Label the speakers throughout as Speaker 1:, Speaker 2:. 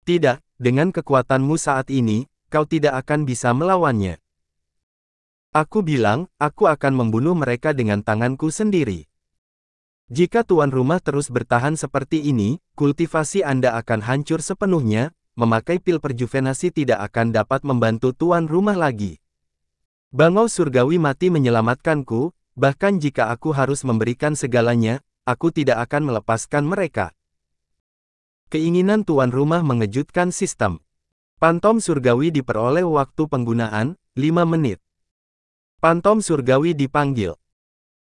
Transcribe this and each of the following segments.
Speaker 1: Tidak, dengan kekuatanmu saat ini, kau tidak akan bisa melawannya. Aku bilang, aku akan membunuh mereka dengan tanganku sendiri. Jika tuan rumah terus bertahan seperti ini, kultivasi Anda akan hancur sepenuhnya, memakai pil perjuvenasi tidak akan dapat membantu tuan rumah lagi. Bangau surgawi mati menyelamatkanku, bahkan jika aku harus memberikan segalanya, aku tidak akan melepaskan mereka. Keinginan tuan rumah mengejutkan sistem. Pantom surgawi diperoleh waktu penggunaan, 5 menit. Pantom surgawi dipanggil.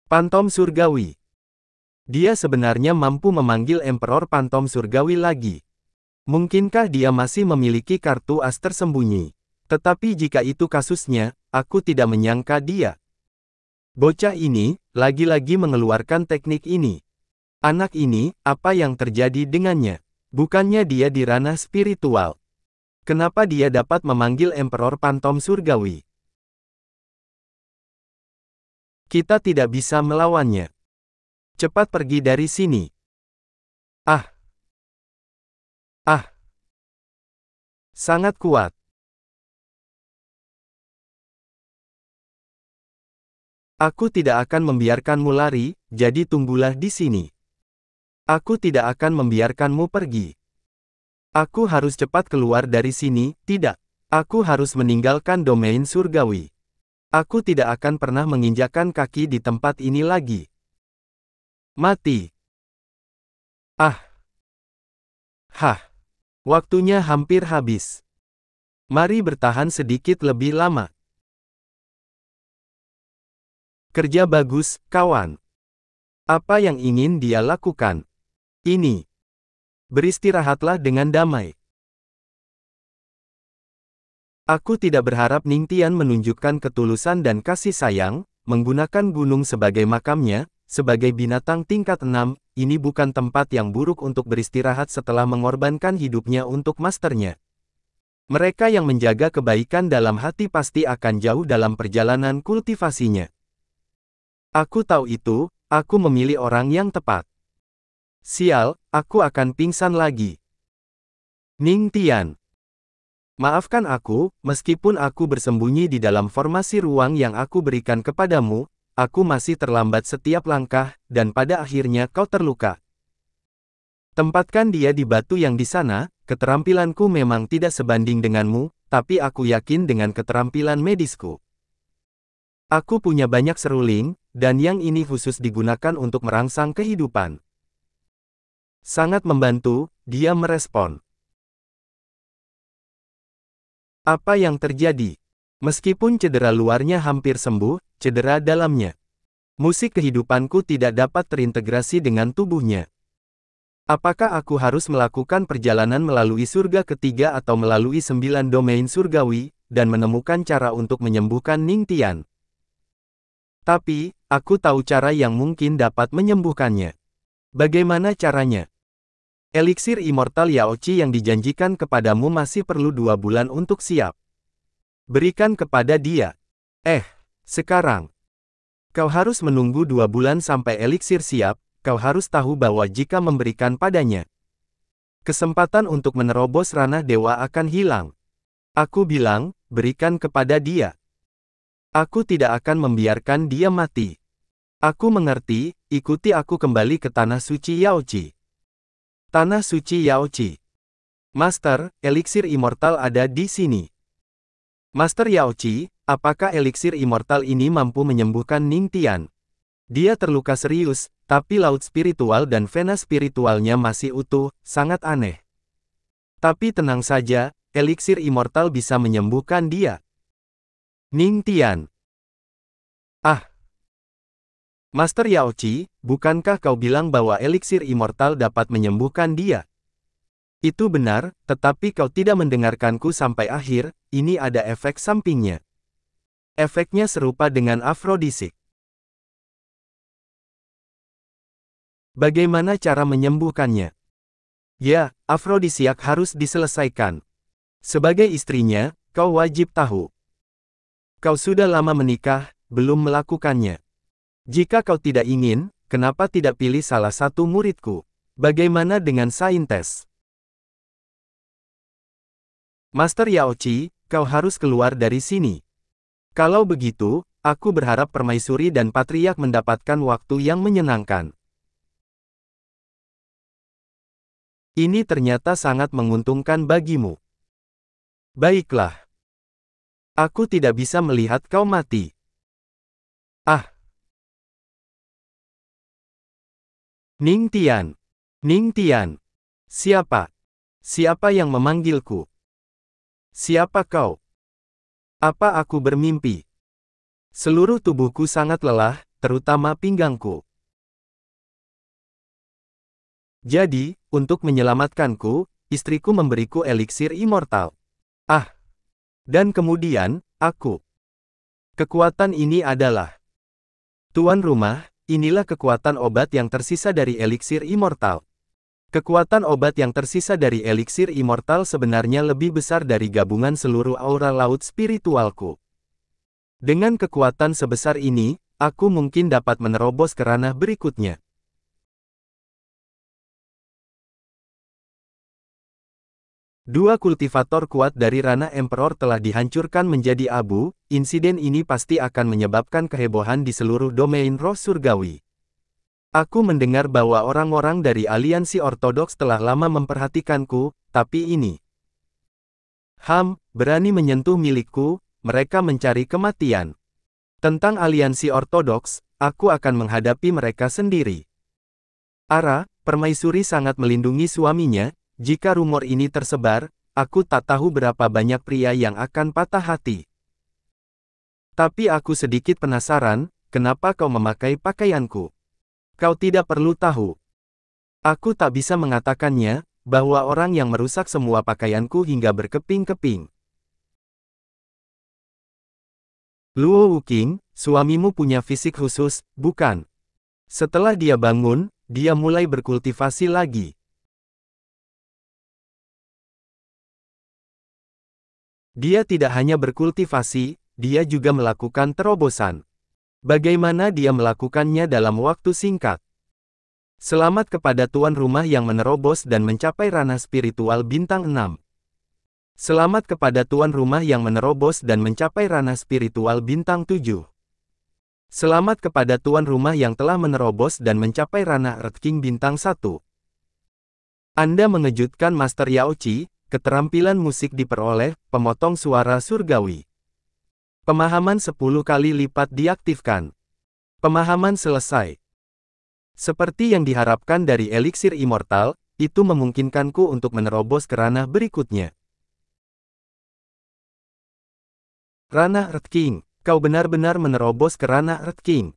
Speaker 1: Pantom surgawi. Dia sebenarnya mampu memanggil Emperor Pantom surgawi lagi. Mungkinkah dia masih memiliki kartu as tersembunyi? Tetapi jika itu kasusnya, aku tidak menyangka dia. Bocah ini, lagi-lagi mengeluarkan teknik ini. Anak ini, apa yang terjadi dengannya? Bukannya dia di ranah spiritual. Kenapa dia dapat memanggil Emperor Pantom surgawi? Kita tidak bisa melawannya. Cepat pergi dari sini. Ah. Ah. Sangat kuat. Aku tidak akan membiarkanmu lari, jadi tunggulah di sini. Aku tidak akan membiarkanmu pergi. Aku harus cepat keluar dari sini, tidak. Aku harus meninggalkan domain surgawi. Aku tidak akan pernah menginjakkan kaki di tempat ini lagi. Mati. Ah. Hah. Waktunya hampir habis. Mari bertahan sedikit lebih lama. Kerja bagus, kawan. Apa yang ingin dia lakukan? Ini. Beristirahatlah dengan damai. Aku tidak berharap Ningtian menunjukkan ketulusan dan kasih sayang, menggunakan gunung sebagai makamnya. Sebagai binatang tingkat 6, ini bukan tempat yang buruk untuk beristirahat setelah mengorbankan hidupnya untuk masternya. Mereka yang menjaga kebaikan dalam hati pasti akan jauh dalam perjalanan kultivasinya. Aku tahu itu, aku memilih orang yang tepat. Sial, aku akan pingsan lagi. Ningtian. Maafkan aku, meskipun aku bersembunyi di dalam formasi ruang yang aku berikan kepadamu, aku masih terlambat setiap langkah, dan pada akhirnya kau terluka. Tempatkan dia di batu yang di sana, keterampilanku memang tidak sebanding denganmu, tapi aku yakin dengan keterampilan medisku. Aku punya banyak seruling, dan yang ini khusus digunakan untuk merangsang kehidupan. Sangat membantu, dia merespon. Apa yang terjadi? Meskipun cedera luarnya hampir sembuh, cedera dalamnya. Musik kehidupanku tidak dapat terintegrasi dengan tubuhnya. Apakah aku harus melakukan perjalanan melalui surga ketiga atau melalui 9 domain surgawi, dan menemukan cara untuk menyembuhkan Ningtian? Tapi, aku tahu cara yang mungkin dapat menyembuhkannya. Bagaimana caranya? Eliksir immortal Yaochi yang dijanjikan kepadamu masih perlu 2 bulan untuk siap. Berikan kepada dia. Sekarang. Kau harus menunggu 2 bulan sampai eliksir siap, kau harus tahu bahwa jika memberikan padanya, kesempatan untuk menerobos ranah dewa akan hilang. Aku bilang, berikan kepada dia. Aku tidak akan membiarkan dia mati. Aku mengerti, ikuti aku kembali ke Tanah Suci Yaochi. Tanah Suci Yaochi. Master, eliksir immortal ada di sini. Master Yaochi, apakah eliksir immortal ini mampu menyembuhkan Ningtian? Dia terluka serius, tapi laut spiritual dan vena spiritualnya masih utuh, sangat aneh. Tapi tenang saja, eliksir immortal bisa menyembuhkan dia. Ningtian. Ah. Master Yaochi, bukankah kau bilang bahwa eliksir immortal dapat menyembuhkan dia? Itu benar, tetapi kau tidak mendengarkanku sampai akhir, ini ada efek sampingnya. Efeknya serupa dengan afrodisik. Bagaimana cara menyembuhkannya? Ya, afrodisiak harus diselesaikan. Sebagai istrinya, kau wajib tahu. Kau sudah lama menikah, belum melakukannya. Jika kau tidak ingin, kenapa tidak pilih salah satu muridku? Bagaimana dengan saintes? Master Yaochi, kau harus keluar dari sini. Kalau begitu, aku berharap Permaisuri dan Patriark mendapatkan waktu yang menyenangkan. Ini ternyata sangat menguntungkan bagimu. Baiklah. Aku tidak bisa melihat kau mati. Ah. Ning Tian. Ning Tian. Siapa? Siapa yang memanggilku? Siapa kau? Apa aku bermimpi? Seluruh tubuhku sangat lelah, terutama pinggangku. Jadi, untuk menyelamatkanku, istriku memberiku eliksir immortal. Ah. Dan kemudian, aku. Kekuatan ini adalah... Tuan rumah, inilah kekuatan obat yang tersisa dari eliksir immortal. Kekuatan obat yang tersisa dari eliksir immortal sebenarnya lebih besar dari gabungan seluruh aura laut spiritualku. Dengan kekuatan sebesar ini, aku mungkin dapat menerobos ke ranah berikutnya. Dua kultivator kuat dari ranah Emperor telah dihancurkan menjadi abu. Insiden ini pasti akan menyebabkan kehebohan di seluruh domain roh surgawi. Aku mendengar bahwa orang-orang dari aliansi ortodoks telah lama memperhatikanku, tapi ini... berani menyentuh milikku, mereka mencari kematian. Tentang aliansi ortodoks, aku akan menghadapi mereka sendiri. Permaisuri sangat melindungi suaminya. Jika rumor ini tersebar, aku tak tahu berapa banyak pria yang akan patah hati. Tapi aku sedikit penasaran, kenapa kau memakai pakaianku? Kau tidak perlu tahu. Aku tak bisa mengatakannya, bahwa orang yang merusak semua pakaianku hingga berkeping-keping. Luo Wuqing, suamimu punya fisik khusus, bukan? Setelah dia bangun, dia mulai berkultivasi lagi. Dia tidak hanya berkultivasi, dia juga melakukan terobosan. Bagaimana dia melakukannya dalam waktu singkat? Selamat kepada tuan rumah yang menerobos dan mencapai ranah spiritual bintang 6. Selamat kepada tuan rumah yang menerobos dan mencapai ranah spiritual bintang 7. Selamat kepada tuan rumah yang telah menerobos dan mencapai ranah Earth King bintang 1. Anda mengejutkan Master Yaochi. Keterampilan musik diperoleh, pemotong suara surgawi. Pemahaman 10 kali lipat diaktifkan. Pemahaman selesai. Seperti yang diharapkan dari eliksir immortal, itu memungkinkanku untuk menerobos ke ranah berikutnya. Ranah Earth King, kau benar-benar menerobos ke ranah Earth King.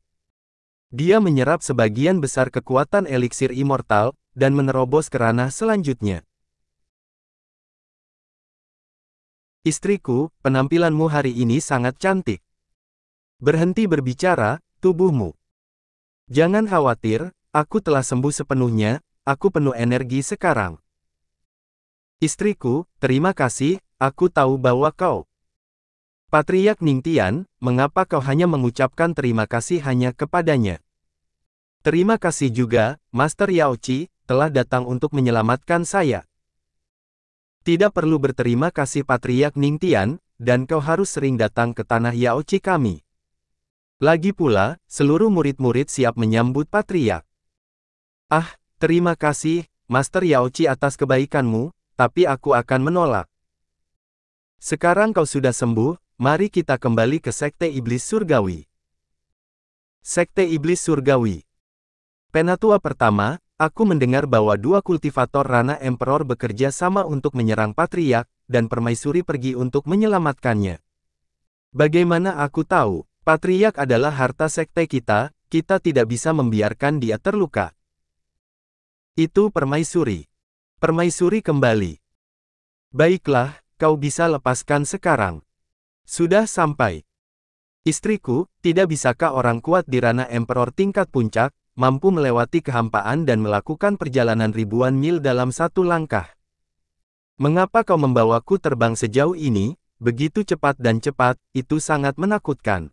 Speaker 1: Dia menyerap sebagian besar kekuatan eliksir immortal, dan menerobos ke ranah selanjutnya. Istriku, penampilanmu hari ini sangat cantik. Berhenti berbicara, tubuhmu. Jangan khawatir, aku telah sembuh sepenuhnya, aku penuh energi sekarang. Istriku, terima kasih, aku tahu bahwa kau. Patriark Ning Tian, mengapa kau hanya mengucapkan terima kasih hanya kepadanya? Terima kasih juga, Master Yaochi, telah datang untuk menyelamatkan saya. Tidak perlu berterima kasih Patriark Ning Tian, dan kau harus sering datang ke tanah Yaochi kami. Lagi pula, seluruh murid-murid siap menyambut Patriark. Terima kasih, Master Yaochi atas kebaikanmu, tapi aku akan menolak. Sekarang kau sudah sembuh, mari kita kembali ke Sekte Iblis Surgawi. Sekte Iblis Surgawi. Penatua pertama, aku mendengar bahwa dua kultivator ranah Emperor bekerja sama untuk menyerang Patriark, dan Permaisuri pergi untuk menyelamatkannya. Bagaimana aku tahu? Patriark adalah harta sekte kita tidak bisa membiarkan dia terluka. Itu Permaisuri. Permaisuri kembali. Baiklah, kau bisa lepaskan sekarang. Sudah sampai. Istriku, tidak bisakah orang kuat di ranah Emperor tingkat puncak, mampu melewati kehampaan dan melakukan perjalanan ribuan mil dalam satu langkah? Mengapa kau membawaku terbang sejauh ini, begitu cepat dan cepat, itu sangat menakutkan.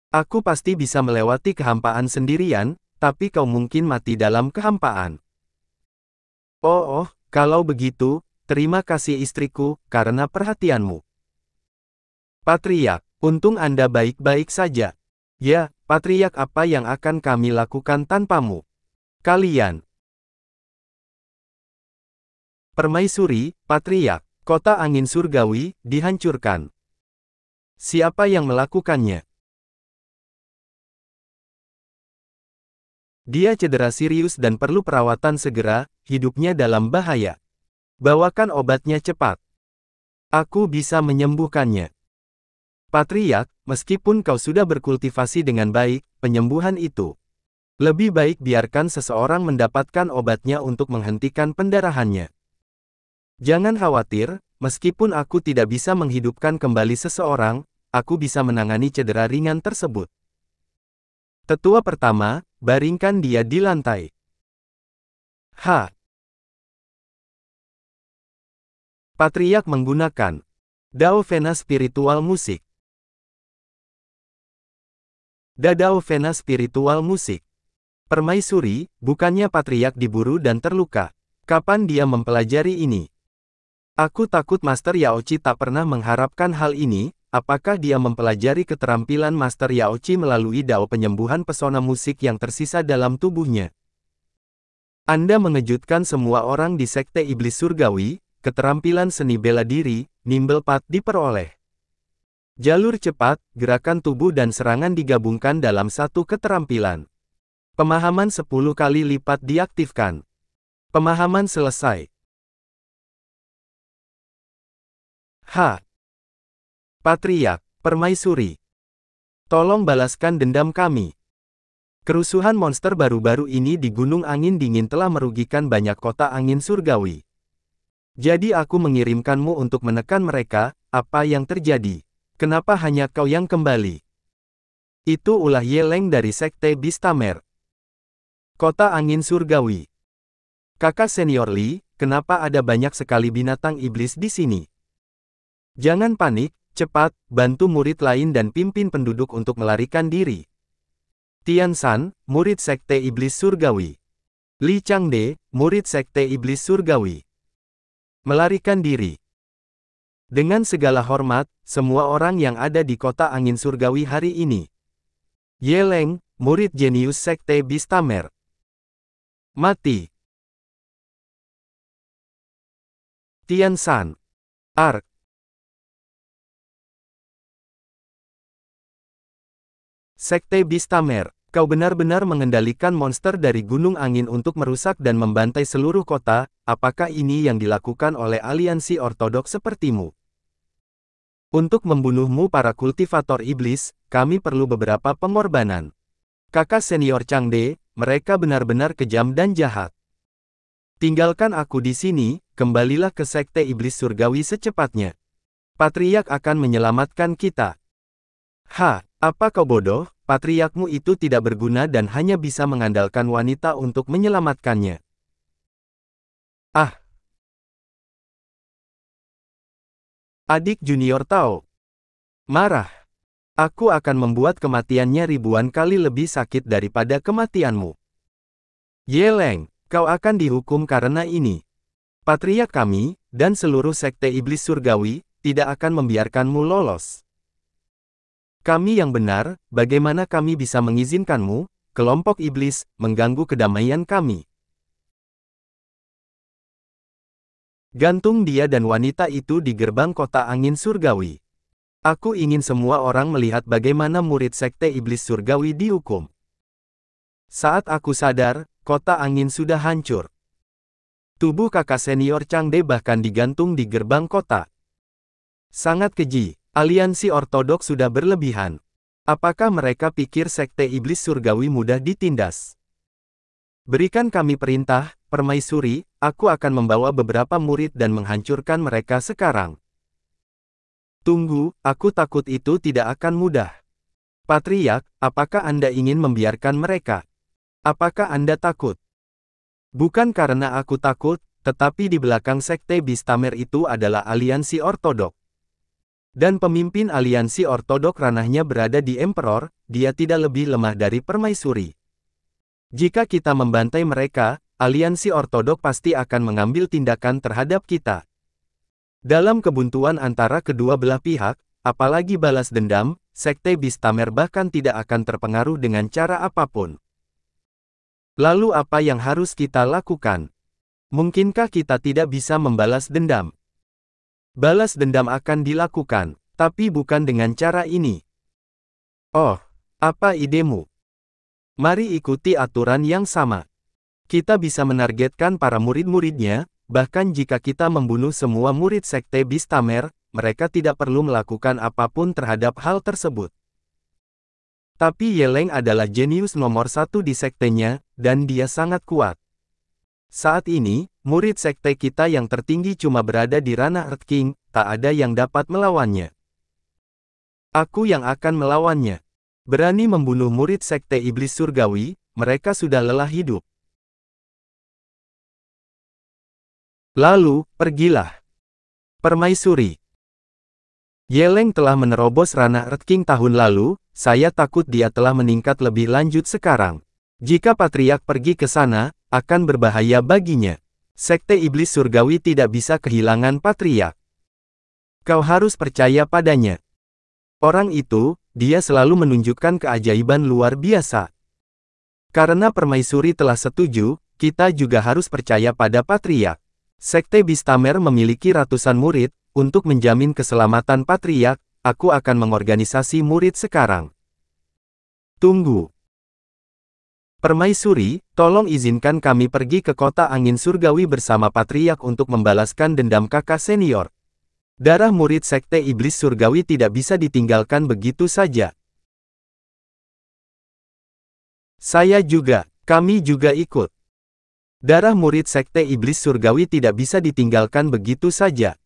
Speaker 1: Aku pasti bisa melewati kehampaan sendirian, tapi kau mungkin mati dalam kehampaan. Kalau begitu, Terima kasih istriku, karena perhatianmu. Patriark, untung Anda baik-baik saja. Ya, Patriark, apa yang akan kami lakukan tanpamu? Kalian. Permaisuri, Patriark, kota angin surgawi, dihancurkan. Siapa yang melakukannya? Dia cedera serius dan perlu perawatan segera, hidupnya dalam bahaya. Bawakan obatnya cepat. Aku bisa menyembuhkannya. Patriark, meskipun kau sudah berkultivasi dengan baik, penyembuhan itu. Lebih baik biarkan seseorang mendapatkan obatnya untuk menghentikan pendarahannya. Jangan khawatir, meskipun aku tidak bisa menghidupkan kembali seseorang, aku bisa menangani cedera ringan tersebut. Tetua pertama, baringkan dia di lantai. Patriark menggunakan Dao Vena Spiritual Musik. Dao Vena Spiritual Musik. Permaisuri, bukannya Patriark diburu dan terluka. Kapan dia mempelajari ini? Aku takut Master Yaochi tak pernah mengharapkan hal ini. Apakah dia mempelajari keterampilan Master Yaochi melalui dao penyembuhan pesona musik yang tersisa dalam tubuhnya? Anda mengejutkan semua orang di Sekte Iblis Surgawi. Keterampilan seni bela diri, Nimble Path diperoleh. Jalur cepat, gerakan tubuh dan serangan digabungkan dalam satu keterampilan. Pemahaman 10 kali lipat diaktifkan. Pemahaman selesai. Patriark, Permaisuri. Tolong balaskan dendam kami. Kerusuhan monster baru-baru ini di Gunung Angin Dingin telah merugikan banyak kota angin surgawi. Jadi aku mengirimkanmu untuk menekan mereka. Apa yang terjadi? Kenapa hanya kau yang kembali? Itu ulah Yeleng dari Sekte Bistamer. Kota angin surgawi. Kakak senior Li, kenapa ada banyak sekali binatang iblis di sini? Jangan panik. Cepat, bantu murid lain dan pimpin penduduk untuk melarikan diri. Tian San, murid Sekte Iblis Surgawi. Li Changde, murid Sekte Iblis Surgawi. Melarikan diri. Dengan segala hormat, semua orang yang ada di kota angin surgawi hari ini. Yeleng, murid jenius Sekte Bistamer. Mati. Tian San. Ark. Sekte Bistamer, kau benar-benar mengendalikan monster dari gunung angin untuk merusak dan membantai seluruh kota. Apakah ini yang dilakukan oleh aliansi ortodoks sepertimu? Untuk membunuhmu para kultivator iblis, kami perlu beberapa pengorbanan. Kakak senior Changde, mereka benar-benar kejam dan jahat. Tinggalkan aku di sini, kembalilah ke Sekte Iblis Surgawi secepatnya. Patriark akan menyelamatkan kita. Apa kau bodoh? Patriarkmu itu tidak berguna dan hanya bisa mengandalkan wanita untuk menyelamatkannya. Adik junior Tao. Marah. Aku akan membuat kematiannya ribuan kali lebih sakit daripada kematianmu. Yeleng, kau akan dihukum karena ini. Patriark kami, dan seluruh Sekte Iblis Surgawi, tidak akan membiarkanmu lolos. Kami yang benar, bagaimana kami bisa mengizinkanmu, kelompok iblis, mengganggu kedamaian kami? Gantung dia dan wanita itu di gerbang kota angin surgawi. Aku ingin semua orang melihat bagaimana murid Sekte Iblis Surgawi dihukum. Saat aku sadar, kota angin sudah hancur. Tubuh kakak senior Changde bahkan digantung di gerbang kota. Sangat keji. Aliansi ortodoks sudah berlebihan. Apakah mereka pikir Sekte Iblis Surgawi mudah ditindas? Berikan kami perintah, Permaisuri, aku akan membawa beberapa murid dan menghancurkan mereka sekarang. Tunggu, aku takut itu tidak akan mudah. Patriark, apakah Anda ingin membiarkan mereka? Apakah Anda takut? Bukan karena aku takut, tetapi di belakang Sekte Bistamer itu adalah aliansi ortodok. Dan pemimpin aliansi ortodok ranahnya berada di Emperor, dia tidak lebih lemah dari Permaisuri. Jika kita membantai mereka, aliansi ortodok pasti akan mengambil tindakan terhadap kita. Dalam kebuntuan antara kedua belah pihak, apalagi balas dendam, Sekte Beastamer bahkan tidak akan terpengaruh dengan cara apapun. Lalu apa yang harus kita lakukan? Mungkinkah kita tidak bisa membalas dendam? Balas dendam akan dilakukan, tapi bukan dengan cara ini. Oh, apa idemu? Mari ikuti aturan yang sama. Kita bisa menargetkan para murid-muridnya. Bahkan jika kita membunuh semua murid Sekte Beastamer, mereka tidak perlu melakukan apapun terhadap hal tersebut. Tapi Yeleng adalah jenius nomor 1 di sektenya, dan dia sangat kuat. Saat ini, murid sekte kita yang tertinggi cuma berada di ranah Earth King, tak ada yang dapat melawannya. Aku yang akan melawannya. Berani membunuh murid Sekte Iblis Surgawi, mereka sudah lelah hidup. Lalu, pergilah. Permaisuri. Yeleng telah menerobos ranah Earth King tahun lalu, saya takut dia telah meningkat lebih lanjut sekarang. Jika Patriark pergi ke sana, akan berbahaya baginya. Sekte Iblis Surgawi tidak bisa kehilangan Patriark. Kau harus percaya padanya. Orang itu, dia selalu menunjukkan keajaiban luar biasa. Karena Permaisuri telah setuju, kita juga harus percaya pada Patriark. Sekte Beastamer memiliki ratusan murid, untuk menjamin keselamatan Patriark, aku akan mengorganisasi murid sekarang. Tunggu. Permaisuri, tolong izinkan kami pergi ke kota angin surgawi bersama Patriark untuk membalaskan dendam kakak senior. Darah murid Sekte Iblis Surgawi tidak bisa ditinggalkan begitu saja. Saya juga, kami juga ikut. Darah murid Sekte Iblis Surgawi tidak bisa ditinggalkan begitu saja.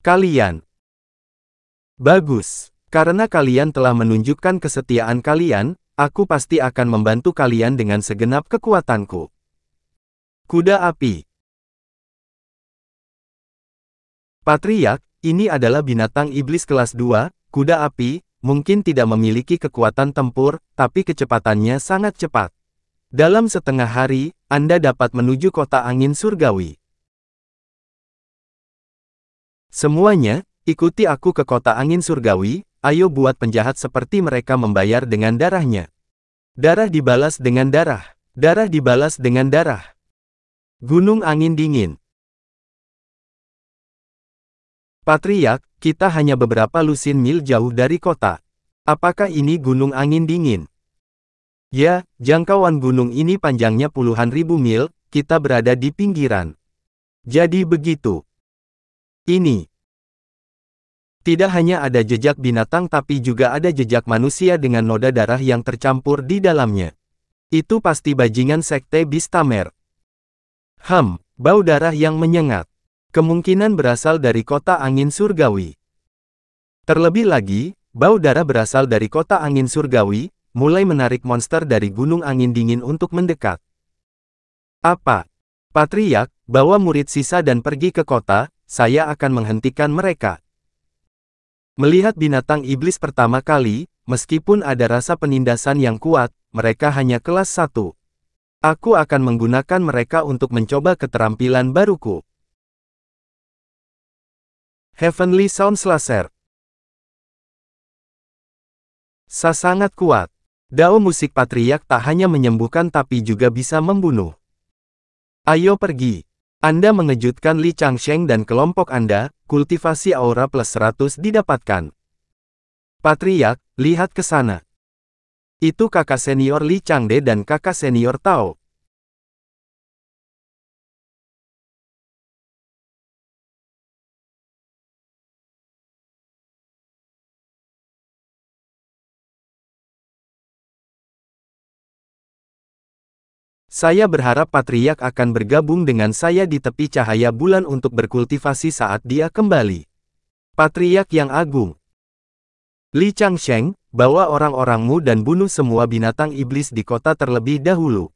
Speaker 1: Kalian. Bagus. Karena kalian telah menunjukkan kesetiaan kalian, aku pasti akan membantu kalian dengan segenap kekuatanku. Kuda api. Patriark, ini adalah binatang iblis kelas 2, kuda api, mungkin tidak memiliki kekuatan tempur, tapi kecepatannya sangat cepat. Dalam setengah hari, Anda dapat menuju kota angin surgawi. Semuanya, ikuti aku ke kota angin surgawi, ayo buat penjahat seperti mereka membayar dengan darahnya. Darah dibalas dengan darah. Darah dibalas dengan darah. Gunung angin dingin. Patriark, kita hanya beberapa lusin mil jauh dari kota. Apakah ini gunung angin dingin? Ya, jangkauan gunung ini panjangnya puluhan ribu mil, kita berada di pinggiran. Jadi begitu. Ini. Tidak hanya ada jejak binatang tapi juga ada jejak manusia dengan noda darah yang tercampur di dalamnya. Itu pasti bajingan Sekte Beastamer. Bau darah yang menyengat. Kemungkinan berasal dari kota angin surgawi. Terlebih lagi, bau darah berasal dari kota angin surgawi, mulai menarik monster dari gunung angin dingin untuk mendekat. Apa? Patriark, bawa murid sisa dan pergi ke kota, saya akan menghentikan mereka. Melihat binatang iblis pertama kali, meskipun ada rasa penindasan yang kuat, mereka hanya kelas 1. Aku akan menggunakan mereka untuk mencoba keterampilan baruku. Heavenly Sound Slasher. Sangat kuat. Dao musik Patriark tak hanya menyembuhkan tapi juga bisa membunuh. Ayo pergi. Anda mengejutkan Li Changsheng dan kelompok Anda, kultivasi aura plus 100 didapatkan. Patriark, lihat ke sana. Itu kakak senior Li Changde dan kakak senior Tao. Saya berharap Patriark akan bergabung dengan saya di tepi cahaya bulan untuk berkultivasi saat dia kembali. Patriark yang agung. Li Changsheng, bawa orang-orangmu dan bunuh semua binatang iblis di kota terlebih dahulu.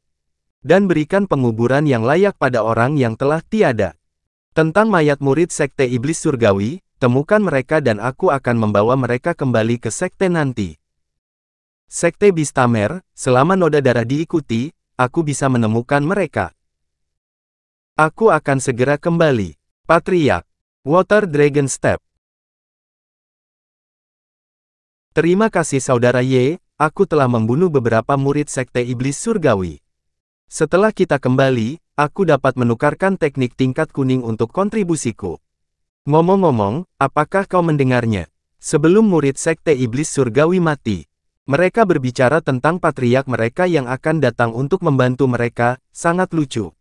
Speaker 1: Dan berikan penguburan yang layak pada orang yang telah tiada. Tentang mayat murid Sekte Iblis Surgawi, temukan mereka dan aku akan membawa mereka kembali ke sekte nanti. Sekte Beastamer, selama noda darah diikuti, aku bisa menemukan mereka. Aku akan segera kembali. Patriark. Water Dragon Step. Terima kasih Saudara Ye, aku telah membunuh beberapa murid Sekte Iblis Surgawi. Setelah kita kembali, aku dapat menukarkan teknik tingkat kuning untuk kontribusiku. Ngomong-ngomong, apakah kau mendengarnya? Sebelum murid Sekte Iblis Surgawi mati, mereka berbicara tentang patriark mereka yang akan datang untuk membantu mereka, sangat lucu.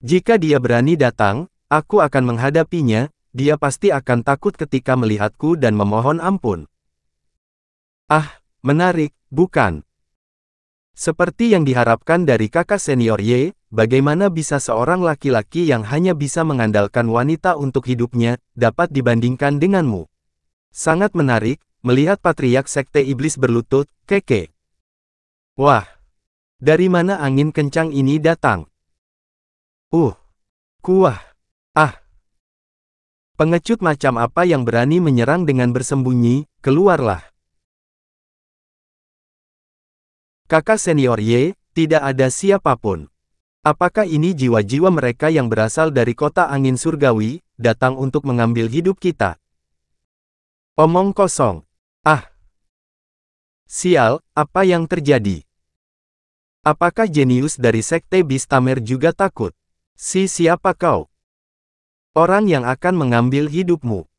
Speaker 1: Jika dia berani datang, aku akan menghadapinya, dia pasti akan takut ketika melihatku dan memohon ampun. Ah, menarik, bukan? Seperti yang diharapkan dari kakak senior Ye, bagaimana bisa seorang laki-laki yang hanya bisa mengandalkan wanita untuk hidupnya, dapat dibandingkan denganmu? Sangat menarik, melihat patriark Sekte Iblis berlutut, keke. Wah, dari mana angin kencang ini datang? Kuah. Ah. Pengecut macam apa yang berani menyerang dengan bersembunyi, keluarlah. Kakak senior Ye, tidak ada siapapun. Apakah ini jiwa-jiwa mereka yang berasal dari kota angin surgawi, datang untuk mengambil hidup kita? Omong kosong. Ah. Sial, apa yang terjadi? Apakah jenius dari Sekte Bistamer juga takut? Siapa kau? Orang yang akan mengambil hidupmu.